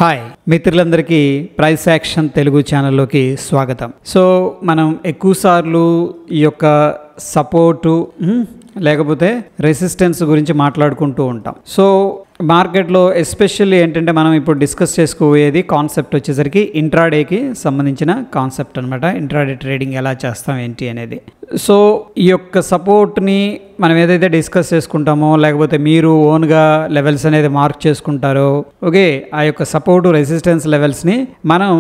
Hi మిత్రులందరికీ price action Telugu ఛానల్లోకి స్వాగతం. సో మనం ఎక్కువసార్లు ఈ యొక్క సపోర్టు లేకపోతే రెసిస్టెన్స్ గురించి మాట్లాడుకుంటూ ఉంటాం. సో మార్కెట్లో ఎస్పెషల్లీ ఏంటంటే మనం ఇప్పుడు డిస్కస్ చేసుకోబోయేది కాన్సెప్ట్ వచ్చేసరికి ఇంట్రాడేకి సంబంధించిన కాన్సెప్ట్ అనమాట. ఇంట్రాడే ట్రేడింగ్ ఎలా చేస్తాం ఏంటి అనేది. సో ఈ యొక్క సపోర్ట్ని మనం ఏదైతే డిస్కస్ చేసుకుంటామో లేకపోతే మీరు ఓన్గా లెవెల్స్ అనేది మార్క్ చేసుకుంటారో ఓకే, ఆ యొక్క సపోర్ట్ రెసిస్టెన్స్ లెవెల్స్ని మనం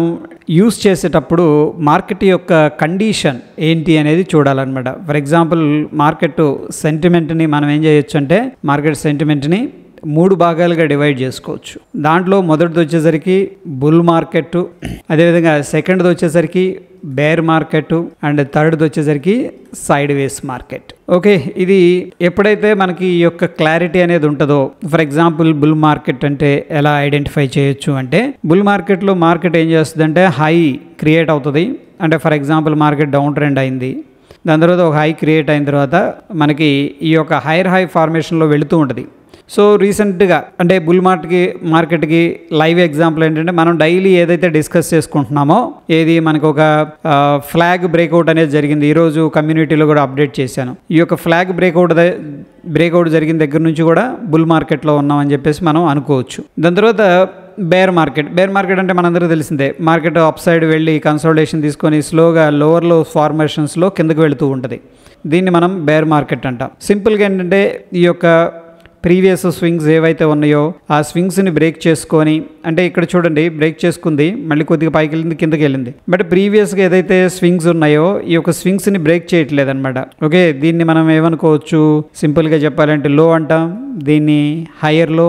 యూస్ చేసేటప్పుడు మార్కెట్ యొక్క కండిషన్ ఏంటి అనేది చూడాలన్నమాట. ఫర్ ఎగ్జాంపుల్ మార్కెట్ సెంటిమెంట్ని మనం ఏం చేయొచ్చు అంటే మార్కెట్ సెంటిమెంట్ని 3 భాగాలుగా డివైడ్ చేసుకోవచ్చు. దాంట్లో మొదటిది వచ్చేసరికి బుల్ మార్కెట్, అదేవిధంగా సెకండ్ది వచ్చేసరికి బేర్ మార్కెట్ అండ్ థర్డ్ది వచ్చేసరికి సైడ్ వేస్ మార్కెట్. ఓకే, ఇది ఎప్పుడైతే మనకి ఈ యొక్క క్లారిటీ అనేది ఉంటుందో, ఫర్ ఎగ్జాంపుల్ బుల్ మార్కెట్ అంటే ఎలా ఐడెంటిఫై చేయొచ్చు అంటే బుల్ మార్కెట్లో మార్కెట్ ఏం చేస్తుందంటే హై క్రియేట్ అవుతుంది. అంటే for example market down trend అయింది, దాని తర్వాత ఒక హై క్రియేట్ అయిన తర్వాత మనకి ఈ యొక్క హైయర్ హై ఫార్మేషన్లో వెళుతూ ఉంటుంది. సో రీసెంట్గా అంటే బుల్ మార్కెట్కి లైవ్ ఎగ్జాంపుల్ ఏంటంటే మనం డైలీ ఏదైతే డిస్కస్ చేసుకుంటున్నామో ఏది మనకు ఒక ఫ్లాగ్ బ్రేక్అవుట్ అనేది జరిగింది. ఈరోజు కమ్యూనిటీలో కూడా అప్డేట్ చేశాను. ఈ యొక్క ఫ్లాగ్ బ్రేక్అవుట్ జరిగిన దగ్గర నుంచి కూడా బుల్ మార్కెట్లో ఉన్నామని చెప్పేసి మనం అనుకోవచ్చు. దాని తర్వాత బేర్ మార్కెట్ అంటే మనందరికీ తెలిసిందే. మార్కెట్ అప్ సైడ్ వెళ్ళి కన్సోలిడేషన్ తీసుకొని స్లోగా లోవర్లో ఫార్మేషన్స్లో కిందకు వెళుతూ ఉంటుంది. దీన్ని మనం బేర్ మార్కెట్ అంటాం. సింపుల్గా ఏంటంటే ఈ యొక్క ప్రీవియస్ స్వింగ్స్ ఏవైతే ఉన్నాయో ఆ స్వింగ్స్ని బ్రేక్ చేసుకొని, అంటే ఇక్కడ చూడండి బ్రేక్ చేసుకుంది, మళ్ళీ కొద్దిగా పైకి వెళ్ళింది, కిందకి వెళ్ళింది. బట్ ప్రీవియస్గా ఏదైతే స్వింగ్స్ ఉన్నాయో ఈ యొక్క స్వింగ్స్ని బ్రేక్ చేయట్లేదు అనమాట. ఓకే, దీన్ని మనం ఏమనుకోవచ్చు, సింపుల్గా చెప్పాలంటే లో అంటాం. దీన్ని హయ్యర్లో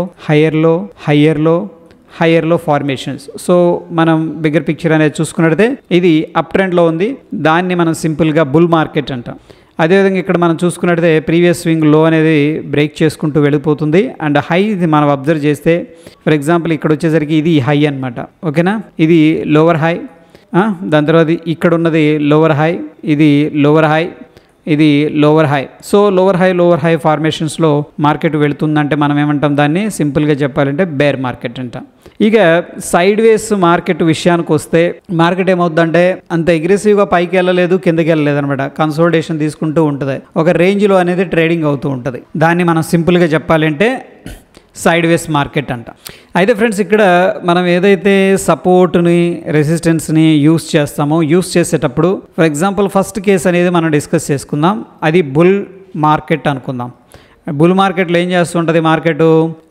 ఫార్మేషన్స్. సో మనం బిగ్గర్ పిక్చర్ అనేది చూసుకున్నట్లయితే ఇది అప్ ట్రెండ్లో ఉంది, దాన్ని మనం సింపుల్గా బుల్ మార్కెట్ అంటాం. అదేవిధంగా ఇక్కడ మనం చూసుకున్నట్లయితే ప్రీవియస్ స్వింగ్ లో అనేది బ్రేక్ చేసుకుంటూ వెళ్ళిపోతుంది. అండ్ హై ఇది మనం అబ్జర్వ్ చేస్తే ఫర్ ఎగ్జాంపుల్ ఇక్కడ వచ్చేసరికి ఇది హై అనమాట. ఓకేనా, ఇది లోవర్ హై, దాని తర్వాత ఇక్కడ ఉన్నది లోవర్ హై, ఇది లోవర్ హై, ఇది lower high. So lower high ఫార్మేషన్స్లో మార్కెట్ వెళుతుందంటే మనం ఏమంటాం, దాన్ని సింపుల్గా చెప్పాలంటే బేర్ మార్కెట్ అంటాం. ఇక సైడ్ వేస్ మార్కెట్ విషయానికి వస్తే మార్కెట్ ఏమవుతుందంటే అంత అగ్రెసివ్గా పైకి వెళ్ళలేదు, కిందకి వెళ్ళలేదు అనమాట. కన్సోలిడేషన్ తీసుకుంటూ ఉంటుంది, ఒక రేంజ్లో అనేది ట్రేడింగ్ అవుతూ ఉంటుంది. దాన్ని మనం సింపుల్గా చెప్పాలంటే సైడ్ వేస్ మార్కెట్ అంట. అయితే ఫ్రెండ్స్, ఇక్కడ మనం ఏదైతే సపోర్ట్ని రెసిస్టెన్స్ని యూస్ చేసేటప్పుడు ఫర్ ఎగ్జాంపుల్ ఫస్ట్ కేస్ అనేది మనం డిస్కస్ చేసుకుందాం. అది బుల్ మార్కెట్ అనుకుందాం. బుల్ మార్కెట్లో ఏం చేస్తుంటుంది, మార్కెట్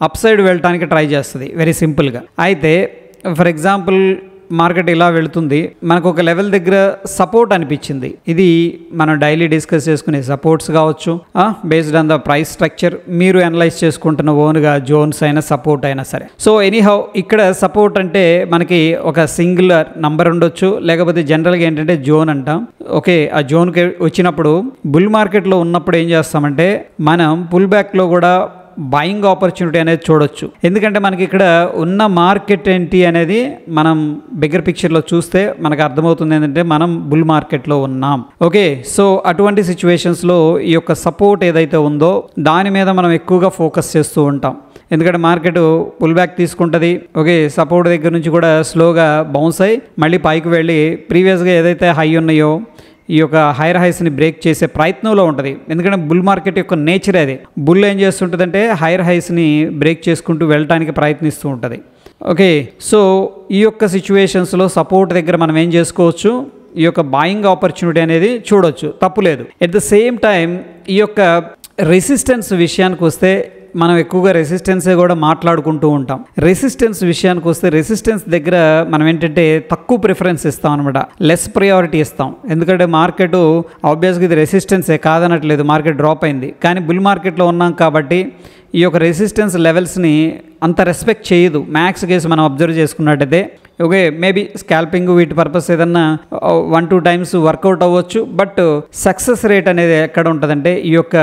అప్ సైడ్ వెళ్ళటానికి ట్రై చేస్తుంది వెరీ సింపుల్గా. అయితే ఫర్ ఎగ్జాంపుల్ మార్కెట్ ఇలా వెళుతుంది, మనకు ఒక లెవెల్ దగ్గర సపోర్ట్ అనిపించింది. ఇది మనం డైలీ డిస్కస్ చేసుకునే సపోర్ట్స్ కావచ్చు, based on the price structure మీరు అనలైజ్ చేసుకుంటున్న ఓన్గా జోన్స్ అయినా సపోర్ట్ అయినా సరే. సో ఎనీహౌ ఇక్కడ సపోర్ట్ అంటే మనకి ఒక సింగులర్ నంబర్ ఉండొచ్చు, లేకపోతే జనరల్గా ఏంటంటే జోన్ అంటాం. ఓకే, ఆ జోన్కి వచ్చినప్పుడు బుల్ మార్కెట్లో ఉన్నప్పుడు ఏం చేస్తామంటే మనం పుల్ బ్యాక్లో కూడా బయింగ్ ఆపర్చునిటీ అనేది చూడొచ్చు. ఎందుకంటే మనకి ఇక్కడ ఉన్న మార్కెట్ ఏంటి అనేది మనం బిగ్గర్ పిక్చర్లో చూస్తే మనకు అర్థమవుతుంది ఏంటంటే మనం బుల్ మార్కెట్లో ఉన్నాం. ఓకే, సో అటువంటి సిచ్యువేషన్స్లో ఈ యొక్క సపోర్ట్ ఏదైతే ఉందో దాని మీద మనం ఎక్కువగా ఫోకస్ చేస్తూ ఉంటాం. ఎందుకంటే మార్కెట్ పుల్ బ్యాక్ తీసుకుంటుంది. ఓకే, సపోర్ట్ దగ్గర నుంచి కూడా స్లోగా బౌన్స్ అయ్యి మళ్ళీ పైకి వెళ్ళి ప్రీవియస్గా ఏదైతే హై ఉన్నాయో ఈ యొక్క హైయర్ హైస్ని బ్రేక్ చేసే ప్రయత్నంలో ఉంటుంది. ఎందుకంటే బుల్ మార్కెట్ యొక్క నేచర్ అది. బుల్ ఏం చేస్తుంటుందంటే హైయర్ హైస్ని బ్రేక్ చేసుకుంటూ వెళ్ళడానికి ప్రయత్నిస్తూ ఉంటుంది. ఓకే, సో ఈ యొక్క సిచ్యువేషన్స్లో సపోర్ట్ దగ్గర మనం ఏం చేసుకోవచ్చు, ఈ యొక్క బాయింగ్ ఆపర్చునిటీ అనేది చూడొచ్చు, తప్పులేదు. ఎట్ ద సేమ్ టైం ఈ యొక్క రెసిస్టెన్స్ విషయానికి వస్తే మనం ఎక్కువగా రెసిస్టెన్సే కూడా మాట్లాడుకుంటూ ఉంటాం. రెసిస్టెన్స్ విషయానికి వస్తే రెసిస్టెన్స్ దగ్గర మనం ఏంటంటే తక్కువ ప్రిఫరెన్స్ ఇస్తాం అనమాట, లెస్ ప్రయారిటీ ఇస్తాం. ఎందుకంటే మార్కెట్ ఆబ్వియస్గా ఇది రెసిస్టెన్సే కాదనట్లేదు, మార్కెట్ డ్రాప్ అయింది. కానీ బుల్ మార్కెట్లో ఉన్నాం కాబట్టి ఈ యొక్క రెసిస్టెన్స్ లెవెల్స్ని అంత రెస్పెక్ట్ చేయదు. మ్యాక్స్ కేసు మనం అబ్జర్వ్ చేసుకున్నట్టయితే ఓకే, మేబీ స్కాల్పింగ్ వీటి పర్పస్ ఏదన్నా 1-2 టైమ్స్ వర్కౌట్ అవ్వచ్చు. బట్ సక్సెస్ రేట్ అనేది ఎక్కడ ఉంటుందంటే ఈ యొక్క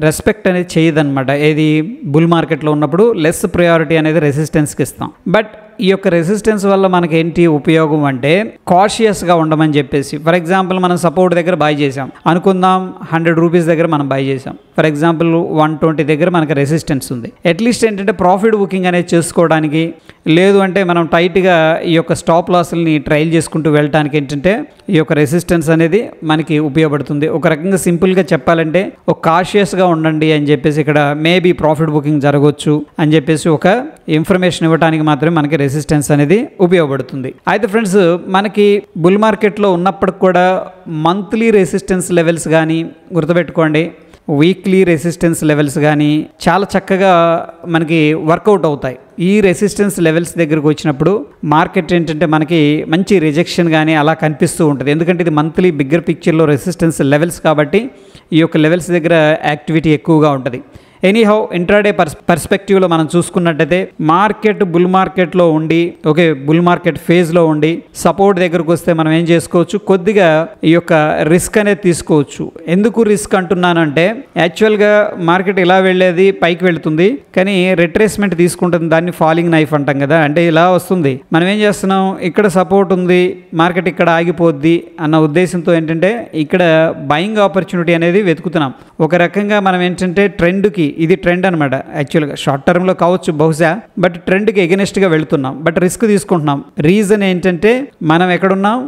రెస్పెక్ట్ అనేది చేయదన్నమాట. ఏది బుల్ మార్కెట్లో ఉన్నప్పుడు లెస్ ప్రయారిటీ అనేది రెసిస్టెన్స్కి ఇస్తాం. బట్ ఈ యొక్క రెసిస్టెన్స్ వల్ల మనకి ఏంటి ఉపయోగం అంటే కాషియస్గా ఉండమని చెప్పేసి. ఫర్ ఎగ్జాంపుల్ మనం సపోర్ట్ దగ్గర బై చేసాం అనుకుందాం, 100 రూపీస్ దగ్గర మనం బై చేసాం. ఫర్ ఎగ్జాంపుల్ 120 దగ్గర మనకి రెసిస్టెన్స్ ఉంది. అట్లీస్ట్ ఏంటంటే ప్రాఫిట్ బుకింగ్ అనేది చేసుకోవడానికి, లేదు అంటే మనం టైట్గా ఈ యొక్క స్టాప్ లాస్ని ట్రయల్ చేసుకుంటూ వెళ్ళడానికి ఏంటంటే ఈ యొక్క రెసిస్టెన్స్ అనేది మనకి ఉపయోగపడుతుంది. ఒక రకంగా సింపుల్గా చెప్పాలంటే ఒక కాషియస్గా ఉండండి అని చెప్పేసి, ఇక్కడ మేబీ ప్రాఫిట్ బుకింగ్ జరగవచ్చు అని చెప్పేసి ఒక ఇన్ఫర్మేషన్ ఇవ్వడానికి మాత్రమే మనకి రెసిస్టెన్స్ అనేది ఉపయోగపడుతుంది. అయితే ఫ్రెండ్స్, మనకి బుల్ మార్కెట్లో ఉన్నప్పటికి కూడా మంత్లీ రెసిస్టెన్స్ లెవెల్స్ కానీ గుర్తుపెట్టుకోండి, వీక్లీ రెసిస్టెన్స్ లెవెల్స్ కానీ చాలా చక్కగా మనకి వర్కౌట్ అవుతాయి. ఈ రెసిస్టెన్స్ లెవెల్స్ దగ్గరకు వచ్చినప్పుడు మార్కెట్ ఏంటంటే మనకి మంచి రిజెక్షన్ కానీ అలా కనిపిస్తూ ఉంటుంది. ఎందుకంటే ఇది మంత్లీ బిగ్గర్ పిక్చర్లో రెసిస్టెన్స్ లెవెల్స్ కాబట్టి ఈ యొక్క లెవెల్స్ దగ్గర యాక్టివిటీ ఎక్కువగా ఉంటుంది. ఎనీహౌ ఇంట్రాడే పర్స్పెక్టివ్లో మనం చూసుకున్నట్టయితే మార్కెట్ బుల్ మార్కెట్లో ఉండి, ఓకే, బుల్ మార్కెట్ ఫేజ్లో ఉండి సపోర్ట్ దగ్గరకు వస్తే మనం ఏం చేసుకోవచ్చు, కొద్దిగా ఈ యొక్క రిస్క్ అనేది తీసుకోవచ్చు. ఎందుకు రిస్క్ అంటున్నానంటే యాక్చువల్గా మార్కెట్ ఇలా వెళ్ళేది పైకి వెళుతుంది, కానీ రిట్రేస్మెంట్ తీసుకుంటుంది, దాన్ని ఫాలింగ్ నైఫ్ అంటాం కదా. అంటే ఇలా వస్తుంది, మనం ఏం చేస్తున్నాం, ఇక్కడ సపోర్ట్ ఉంది, మార్కెట్ ఇక్కడ ఆగిపోద్ది అన్న ఉద్దేశంతో ఏంటంటే ఇక్కడ బయింగ్ ఆపర్చునిటీ అనేది వెతుకుతున్నాం. ఒక రకంగా మనం ఏంటంటే ట్రెండ్కి, ఇది ట్రెండ్ అనమాట, యాక్చువల్గా షార్ట్ టర్మ్లో కావచ్చు బహుశా, బట్ ట్రెండ్కి ఎగెనిస్ట్గా వెళుతున్నాం, బట్ రిస్క్ తీసుకుంటున్నాం. రీజన్ ఏంటంటే మనం ఎక్కడున్నాం,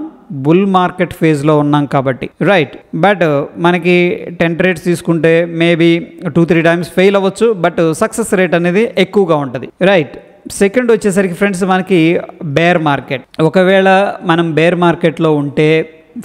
బుల్ మార్కెట్ ఫేజ్లో ఉన్నాం కాబట్టి, రైట్. బట్ మనకి 10 ట్రేడ్స్ తీసుకుంటే మేబీ 2-3 టైమ్స్ ఫెయిల్ అవ్వచ్చు, బట్ సక్సెస్ రేట్ అనేది ఎక్కువగా ఉంటుంది, రైట్. సెకండ్ వచ్చేసరికి ఫ్రెండ్స్ మనకి బేర్ మార్కెట్. ఒకవేళ మనం బేర్ మార్కెట్లో ఉంటే,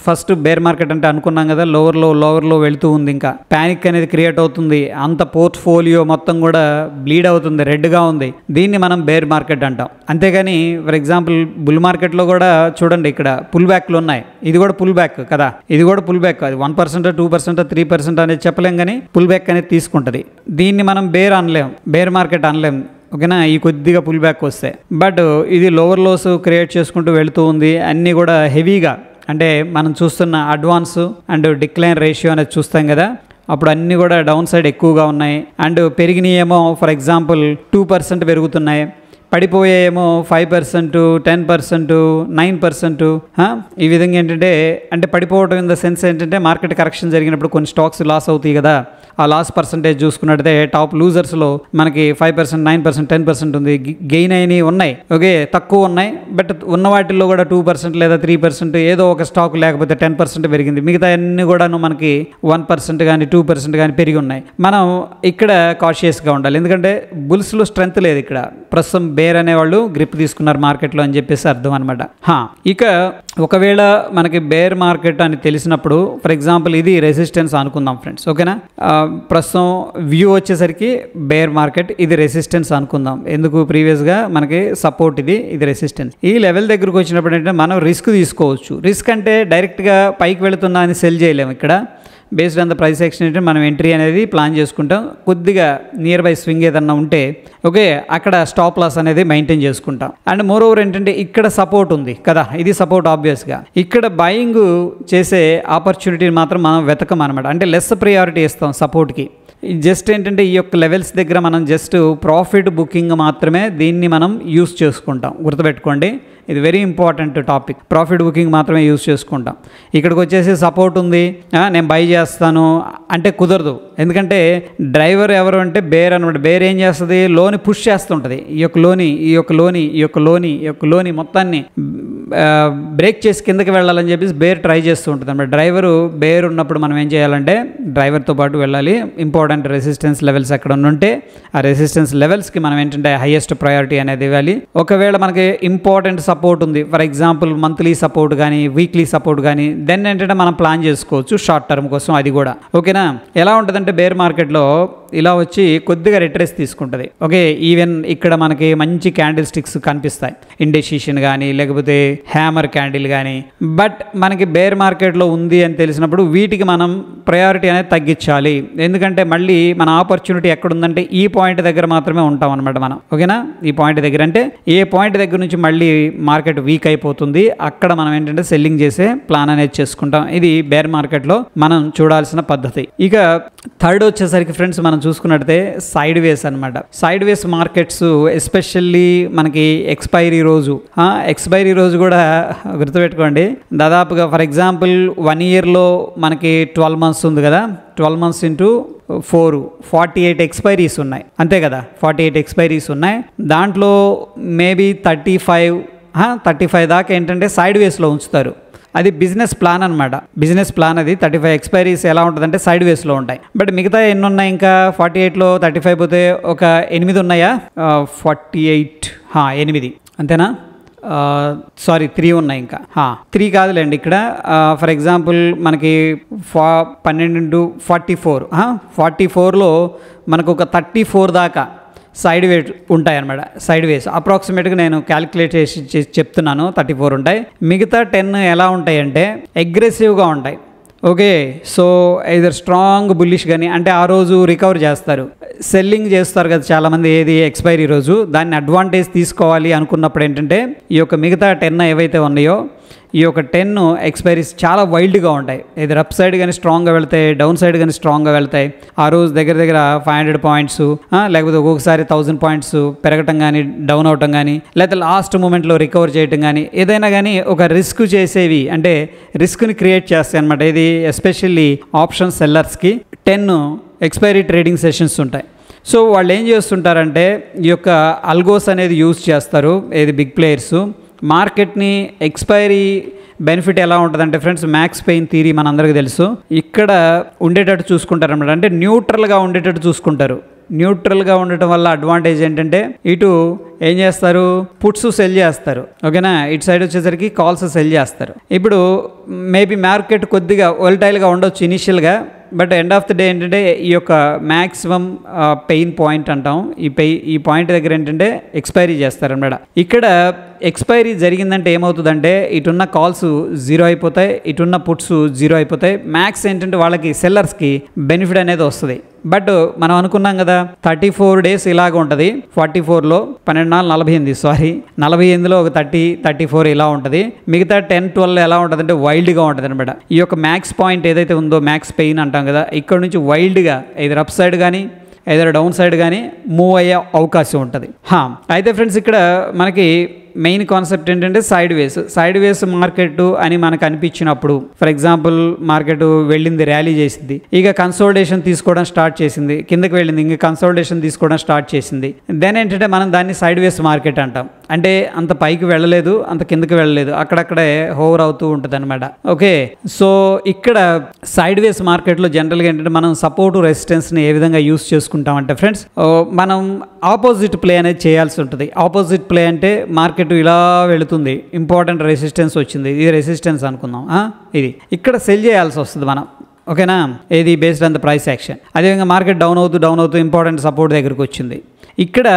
ఫస్ట్ బేర్ మార్కెట్ అంటే అనుకున్నాం కదా, లోవర్లో వెళుతూ ఉంది, ఇంకా ప్యానిక్ అనేది క్రియేట్ అవుతుంది, అంత పోర్ట్ఫోలియో మొత్తం కూడా బ్లీడ్ అవుతుంది, రెడ్గా ఉంది, దీన్ని మనం బేర్ మార్కెట్ అంటాం. అంతేగాని ఫర్ ఎగ్జాంపుల్ బుల్ మార్కెట్లో కూడా చూడండి, ఇక్కడ పుల్ బ్యాక్లు ఉన్నాయి, ఇది కూడా పుల్ బ్యాక్ కదా, ఇది కూడా పుల్ బ్యాక్, అది 1%, 2%, 3% అనేది చెప్పలేం, కానీ పుల్ బ్యాక్ అనేది తీసుకుంటుంది. దీన్ని మనం బేర్ అనలేం, బేర్ మార్కెట్ అనలేం, ఓకేనా, ఈ కొద్దిగా పుల్ బ్యాక్ వస్తే. బట్ ఇది లోవర్ లోస్ క్రియేట్ చేసుకుంటూ వెళుతూ ఉంది, అన్నీ కూడా హెవీగా, అంటే మనం చూస్తున్న అడ్వాన్స్ అండ్ డిక్లైన్ రేషియో అనేది చూస్తాం కదా, అప్పుడు అన్నీ కూడా డౌన్ సైడ్ ఎక్కువగా ఉన్నాయి. అండ్ పెరిగినాయేమో ఫర్ ఎగ్జాంపుల్ 2% పెరుగుతున్నాయి, పడిపోయేమో 5%, 10%, 9%. ఈ విధంగా ఏంటంటే అంటే పడిపోవడం ఇన్ ద సెన్స్ ఏంటంటే మార్కెట్ కరెక్షన్ జరిగినప్పుడు కొన్ని స్టాక్స్ లాస్ అవుతాయి కదా, ఆ లాస్ పర్సంటేజ్ చూసుకున్నట్టయితే టాప్ లూజర్స్లో మనకి 5%, 9%, 10% ఉంది. గెయిన్ అయినవి ఉన్నాయి, ఓకే, తక్కువ ఉన్నాయి, బట్ ఉన్న వాటిల్లో కూడా 2% లేదా 3% ఏదో ఒక స్టాక్ లేకపోతే 10% పెరిగింది, మిగతా అన్ని కూడాను మనకి 1% కానీ 2% కానీ పెరిగి ఉన్నాయి. మనం ఇక్కడ కాషియస్గా ఉండాలి, ఎందుకంటే బుల్స్లో స్ట్రెంత్ లేదు, ఇక్కడ ప్రస్తుతం బేర్ అనేవాళ్ళు గ్రిప్ తీసుకున్నారు మార్కెట్లో అని చెప్పేసి అర్థం అనమాట. ఇక ఒకవేళ మనకి బేర్ మార్కెట్ అని తెలిసినప్పుడు ఫర్ ఎగ్జాంపుల్ ఇది రెసిస్టెన్స్ అనుకుందాం ఫ్రెండ్స్, ఓకేనా. ప్రస్తుతం వ్యూ వచ్చేసరికి బేర్ మార్కెట్, ఇది రెసిస్టెన్స్ అనుకుందాం. ఎందుకు, ప్రీవియస్గా మనకి సపోర్ట్, ఇది రెసిస్టెన్స్. ఈ లెవెల్ దగ్గరకు వచ్చినప్పుడు ఏంటంటే మనం రిస్క్ తీసుకోవచ్చు. రిస్క్ అంటే డైరెక్ట్గా పైకి వెళుతున్నా అని సెల్ చేయలేము. ఇక్కడ based on the price action ఏంటంటే మనం ఎంట్రీ అనేది ప్లాన్ చేసుకుంటాం. కొద్దిగా నియర్ బై స్వింగ్ ఏదన్నా ఉంటే ఓకే, అక్కడ స్టాప్ లాస్ అనేది మెయింటైన్ చేసుకుంటాం. అండ్ మోర్ ఓవర్ ఏంటంటే ఇక్కడ సపోర్ట్ ఉంది కదా, ఇది సపోర్ట్ ఆబ్వియస్గా. ఇక్కడ బయింగ్ చేసే ఆపర్చునిటీని మాత్రం మనం వెతకం అనమాట, అంటే లెస్ ప్రయారిటీ ఇస్తాం సపోర్ట్కి. జస్ట్ ఏంటంటే ఈ యొక్క లెవెల్స్ దగ్గర మనం జస్ట్ ప్రాఫిట్ బుకింగ్ మాత్రమే దీన్ని మనం యూస్ చేసుకుంటాం, గుర్తుపెట్టుకోండి, ఇది very important topic. Profit booking మాత్రమే యూస్ చేసుకుంటాం. ఇక్కడికి వచ్చేసి సపోర్ట్ ఉంది, నేను బై చేస్తాను అంటే కుదరదు. ఎందుకంటే డ్రైవర్ ఎవరు అంటే బేర్ అనమాట. బేర్ ఏం చేస్తుంది, లోని పుష్ చేస్తుంటుంది, ఈ యొక్క లోని మొత్తాన్ని బ్రేక్ చేసి కిందకి వెళ్ళాలని చెప్పేసి బేర్ ట్రై చేస్తూ ఉంటుంది అనమాట. డ్రైవరు బేర్ ఉన్నప్పుడు మనం ఏం చేయాలంటే డ్రైవర్తో పాటు వెళ్ళాలి. ఇంపార్టెంట్ రెసిస్టెన్స్ లెవెల్స్ ఎక్కడ ఉంటే ఆ రెసిస్టెన్స్ లెవెల్స్కి మనం ఏంటంటే హైయెస్ట్ ప్రయారిటీ అనేది ఇవ్వాలి. ఒకవేళ మనకి ఇంపార్టెంట్ సపోర్ట్ ఉంది, ఫర్ ఎగ్జాంపుల్ మంత్లీ సపోర్ట్ కానీ వీక్లీ సపోర్ట్ కానీ, దెన్ ఏంటంటే మనం ప్లాన్ చేసుకోవచ్చు షార్ట్ టర్మ్ కోసం, అది కూడా ఓకేనా. ఎలా ఉంటుందంటే బేర్ మార్కెట్లో ఇలా వచ్చి కొద్దిగా రిట్రేస్ తీసుకుంటుంది. ఓకే, ఈవెన్ ఇక్కడ మనకి మంచి క్యాండిల్ స్టిక్స్ కనిపిస్తాయి, ఇండెసిషన్ కానీ లేకపోతే హ్యామర్ క్యాండిల్ కానీ. బట్ మనకి బేర్ మార్కెట్లో ఉంది అని తెలిసినప్పుడు వీటికి మనం ప్రయారిటీ అనేది తగ్గించాలి. ఎందుకంటే మళ్ళీ మన ఆపర్చునిటీ ఎక్కడుందంటే ఈ పాయింట్ దగ్గర మాత్రమే ఉంటాం అనమాట మనం. ఓకేనా, ఈ పాయింట్ దగ్గర అంటే ఏ పాయింట్ దగ్గర నుంచి మళ్ళీ మార్కెట్ వీక్ అయిపోతుంది అక్కడ మనం ఏంటంటే సెల్లింగ్ చేసే ప్లాన్ అనేది చేసుకుంటాం. ఇది బేర్ మార్కెట్లో మనం చూడాల్సిన పద్ధతి. ఇక థర్డ్ వచ్చేసరికి ఫ్రెండ్స్ మనం చూసుకున్నట్లయితే సైడ్ వేస్ అనమాట. సైడ్ వేస్ మార్కెట్స్ ఎస్పెషల్లీ మనకి ఎక్స్పైరీ రోజు కూడా గుర్తుపెట్టుకోండి. దాదాపుగా ఫర్ ఎగ్జాంపుల్ 1 ఇయర్లో మనకి 12 మంత్స్ ఉంది కదా, 12 మంత్స్ ఇంటూ 4 48 ఎక్స్పైరీస్ ఉన్నాయి అంతే కదా. 48 ఎక్స్పైరీస్ ఉన్నాయి. దాంట్లో మేబీ 35 దాకా ఏంటంటే సైడ్ వేస్లో ఉంచుతారు. అది బిజినెస్ ప్లాన్ అనమాట. బిజినెస్ ప్లాన్ అది 35 ఎక్స్పైరీస్ ఎలా ఉంటుందంటే సైడ్ వేస్లో ఉంటాయి. బట్ మిగతా ఎన్ని ఉన్నాయి ఇంకా 48లో 35 పోతే ఒక 8 ఉన్నాయా? 48 8 అంతేనా? సారీ 3 ఉన్నాయి ఇంకా. 3 కాదులేండి. ఇక్కడ ఫర్ ఎగ్జాంపుల్ మనకి 12 × 44లో మనకు ఒక 34 దాకా సైడ్ వేస్ ఉంటాయి అన్నమాట. సైడ్ వేస్ అప్రాక్సిమేట్గా నేను క్యాలిక్యులేట్ చేసి చెప్తున్నాను, 34 ఉంటాయి. మిగతా 10 ఎలా ఉంటాయి అంటే అగ్రెసివ్గా ఉంటాయి. Okay, so either strong bullish కానీ అంటే ఆ రోజు రికవర్ చేస్తారు, సెల్లింగ్ చేస్తారు కదా చాలామంది. ఏది ఎక్స్పైరీ రోజు దాన్ని అడ్వాంటేజ్ తీసుకోవాలి అనుకున్నప్పుడు ఏంటంటే ఈ యొక్క మిగతా 10 ఏవైతే ఉన్నాయో ఈ యొక్క 10 ఎక్స్పైరీస్ చాలా వైల్డ్గా ఉంటాయి. ఇది అప్ సైడ్ కానీ స్ట్రాంగ్గా వెళ్తాయి, డౌన్ సైడ్ కానీ స్ట్రాంగ్గా వెళ్తాయి. ఆ రోజు దగ్గర 500 పాయింట్స్ లేకపోతే ఒక్కొక్కసారి 1000 పాయింట్స్ పెరగటం కానీ డౌన్ అవటం కానీ లేకపోతే లాస్ట్ మూమెంట్లో రికవర్ చేయటం కానీ ఏదైనా కానీ ఒక రిస్క్ చేసేవి అంటే రిస్క్ని క్రియేట్ చేస్తాయి అనమాట. ఇది ఎస్పెషల్లీ ఆప్షన్ సెల్లర్స్కి 10 ఎక్స్పైరీ ట్రేడింగ్ సెషన్స్ ఉంటాయి. సో వాళ్ళు ఏం చేస్తుంటారంటే ఈ యొక్క అల్గోస్ అనేది యూజ్ చేస్తారు. ఏది బిగ్ ప్లేయర్స్ మార్కెట్ని ఎక్స్పైరీ బెనిఫిట్ ఎలా ఉంటుందంటే ఫ్రెండ్స్ మ్యాక్స్ పెయిన్ థియరీ మనందరికీ తెలుసు. ఇక్కడ ఉండేటట్టు చూసుకుంటారు అనమాట. అంటే న్యూట్రల్గా ఉండేటట్టు చూసుకుంటారు. న్యూట్రల్గా ఉండటం వల్ల అడ్వాంటేజ్ ఏంటంటే ఇటు ఏం చేస్తారు, పుట్స్ సెల్ చేస్తారు. ఓకేనా, ఇటు సైడ్ వచ్చేసరికి కాల్స్ సెల్ చేస్తారు. ఇప్పుడు మేబీ మార్కెట్ కొద్దిగా వోల్టైల్గా ఉండొచ్చు ఇనిషియల్గా, but end of the day ఏంటంటే ఈ యొక్క మ్యాక్సిమం పెయిన్ పాయింట్ అంటాం. ఈ పాయింట్ దగ్గర ఏంటంటే ఎక్స్పైరీ చేస్తారన్నమాట. ఇక్కడ ఎక్స్పైరీ జరిగిందంటే ఏమవుతుందంటే ఇటున్న కాల్స్ 0 అయిపోతాయి, ఇటున్న పుట్స్ 0 అయిపోతాయి. మ్యాక్స్ ఏంటంటే వాళ్ళకి సెల్లర్స్కి బెనిఫిట్ అనేది వస్తుంది. బట్ మనం అనుకున్నాం కదా 34 డేస్ ఇలాగ ఉంటుంది. 44లో 48లో ఒక 34 ఇలా ఉంటుంది. మిగతా 10-12 ఎలా ఉంటుంది అంటే వైల్డ్గా ఉంటుంది అనమాట. ఈ యొక్క మ్యాక్స్ పాయింట్ ఏదైతే ఉందో మ్యాక్స్ పెయిన్ అంటాం కదా, ఇక్కడ నుంచి వైల్డ్గా ఏదైనా అప్ సైడ్ కానీ ఏదైనా డౌన్ సైడ్ కానీ మూవ్ అయ్యే అవకాశం ఉంటుంది. అయితే ఫ్రెండ్స్ ఇక్కడ మనకి మెయిన్ కాన్సెప్ట్ ఏంటంటే సైడ్ వేస్ మార్కెట్ అని మనకు అనిపించినప్పుడు ఫర్ ఎగ్జాంపుల్ మార్కెట్ వెళ్ళింది, ర్యాలీ చేసింది, ఇక కన్సోలిడేషన్ తీసుకోవడం స్టార్ట్ చేసింది, కిందకి వెళ్ళింది, ఇంకా కన్సోలిడేషన్ తీసుకోవడం స్టార్ట్ చేసింది. దెన్ ఏంటంటే మనం దాన్ని సైడ్ వేస్ మార్కెట్ అంటాం. అంటే అంత పైకి వెళ్ళలేదు, అంత కిందకి వెళ్ళలేదు, అక్కడక్కడే హోవర్ అవుతూ ఉంటుంది అనమాట. ఓకే, సో ఇక్కడ సైడ్ వేస్ మార్కెట్లో జనరల్గా ఏంటంటే మనం సపోర్ట్ రెసిస్టెన్స్ని ఏ విధంగా యూస్ చేసుకుంటామంటే ఫ్రెండ్స్ మనం ఆపోజిట్ ప్లే అనేది చేయాల్సి ఉంటుంది. ఆపోజిట్ ప్లే అంటే మార్కెట్ ఇలా వెళుతుంది, ఇంపార్టెంట్ రెసిస్టెన్స్ వచ్చింది, ఇది రెసిస్టెన్స్ అనుకుందాం, ఇది ఇక్కడ సెల్ చేయాల్సి వస్తుంది మనం. ఓకేనా, ఏది based on the price action. అదేవిధంగా మార్కెట్ డౌన్ అవుతూ ఇంపార్టెంట్ సపోర్ట్ దగ్గరికి వచ్చింది. ఇక్కడ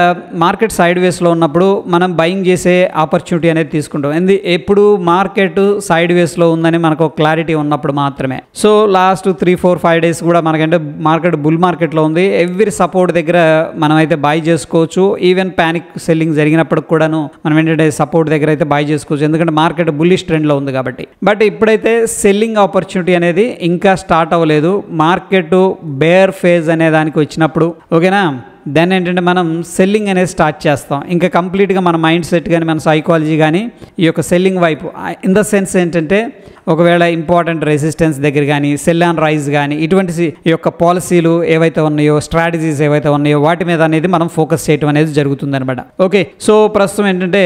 మార్కెట్ సైడ్ వేస్లో ఉన్నప్పుడు మనం బయింగ్ చేసే ఆపర్చునిటీ అనేది తీసుకుంటాం. ఎప్పుడు మార్కెట్ సైడ్ వేస్లో ఉందని మనకు క్లారిటీ ఉన్నప్పుడు మాత్రమే. సో లాస్ట్ 3-4-5 డేస్ కూడా మనకంటే మార్కెట్ బుల్ మార్కెట్లో ఉంది. ఎవ్రీ సపోర్ట్ దగ్గర మనం అయితే బై చేసుకోవచ్చు. ఈవెన్ ప్యానిక్ సెల్లింగ్ జరిగినప్పటికి కూడాను మనం ఏంటంటే సపోర్ట్ దగ్గర అయితే బై చేసుకోవచ్చు, ఎందుకంటే మార్కెట్ బుల్లిష్ ట్రెండ్లో ఉంది కాబట్టి. బట్ ఇప్పుడైతే సెల్లింగ్ ఆపర్చునిటీ అనేది ఇంకా స్టార్ట్ అవ్వలేదు. మార్కెట్ బేర్ ఫేజ్ అనే దానికి వచ్చినప్పుడు ఓకేనా, దెన్ ఏంటంటే మనం సెల్లింగ్ అనేది స్టార్ట్ చేస్తాం. ఇంకా కంప్లీట్గా మన మైండ్ సెట్ కానీ మన సైకాలజీ కానీ ఈ యొక్క సెల్లింగ్ వైపు ఇన్ ద సెన్స్ ఏంటంటే ఒకవేళ ఇంపార్టెంట్ రెసిస్టెన్స్ దగ్గర కానీ సెల్ ఆన్ రైజ్ కానీ ఇటువంటి ఈ యొక్క పాలసీలు ఏవైతే ఉన్నాయో స్ట్రాటజీస్ ఏవైతే ఉన్నాయో వాటి మీద అనేది మనం ఫోకస్ చేయడం అనేది జరుగుతుందన్నమాట. ఓకే, సో ప్రస్తుతం ఏంటంటే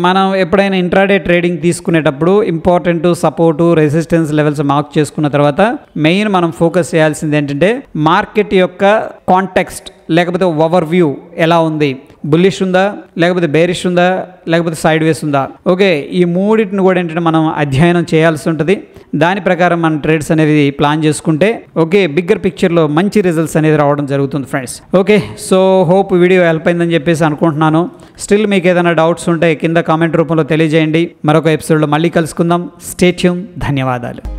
మనం ఎప్పుడైనా ఇంట్రాడే ట్రేడింగ్ తీసుకునేటప్పుడు important support resistance levels mark చేసుకున్న తర్వాత మెయిన్ మనం ఫోకస్ చేయాల్సింది ఏంటంటే మార్కెట్ యొక్క కాంటెక్స్ట్ లేకపోతే ఓవర్ వ్యూ ఎలా ఉంది, బుల్లిష్ ఉందా, లేకపోతే బేరిష్ ఉందా, లేకపోతే సైడ్ వేస్ ఉందా. ఓకే, ఈ మూడింటిని కూడా ఏంటంటే మనం అధ్యయనం చేయాల్సి ఉంటుంది. దాని ప్రకారం మన ట్రేడ్స్ అనేవి ప్లాన్ చేసుకుంటే ఓకే బిగ్గర్ పిక్చర్లో మంచి రిజల్ట్స్ అనేది రావడం జరుగుతుంది friends. Okay, so hope video help అయిందని చెప్పేసి అనుకుంటున్నాను. స్టిల్ మీకు ఏదైనా డౌట్స్ ఉంటే కింద కామెంట్ రూపంలో తెలియజేయండి. మరొక ఎపిసోడ్లో మళ్ళీ కలుసుకుందాం. Stay tune. ధన్యవాదాలు.